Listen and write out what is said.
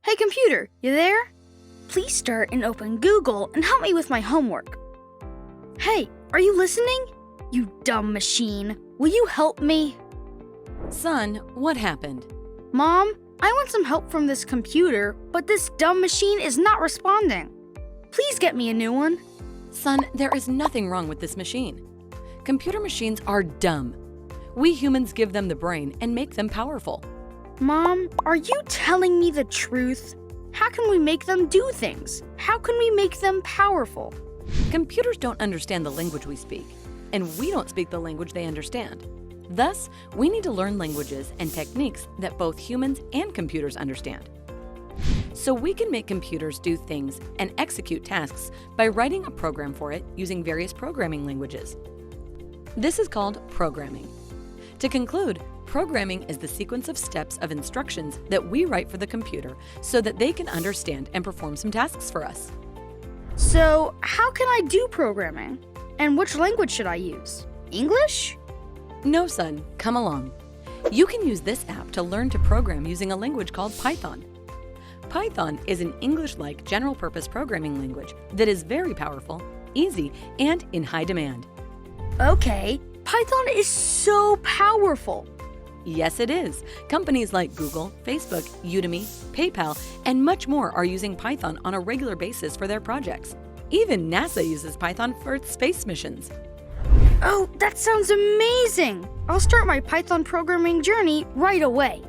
Hey computer, you there? Please start and open Google and help me with my homework. Hey, are you listening? You dumb machine. Will you help me? Son, what happened? Mom, I want some help from this computer, but this dumb machine is not responding. Please get me a new one. Son, there is nothing wrong with this machine. Computer machines are dumb. We humans give them the brain and make them powerful. Mom, are you telling me the truth? How can we make them do things? How can we make them powerful? Computers don't understand the language we speak, and we don't speak the language they understand. Thus, we need to learn languages and techniques that both humans and computers understand. So we can make computers do things and execute tasks by writing a program for it using various programming languages. This is called programming. To conclude, programming is the sequence of steps of instructions that we write for the computer so that they can understand and perform some tasks for us. So, how can I do programming? And which language should I use? English? No, son, come along. You can use this app to learn to program using a language called Python. Python is an English-like general-purpose programming language that is very powerful, easy, and in high demand. Okay, Python is so powerful. Yes, it is. Companies like Google, Facebook, Udemy, PayPal, and much more are using Python on a regular basis for their projects. Even NASA uses Python for its space missions. Oh, that sounds amazing! I'll start my Python programming journey right away.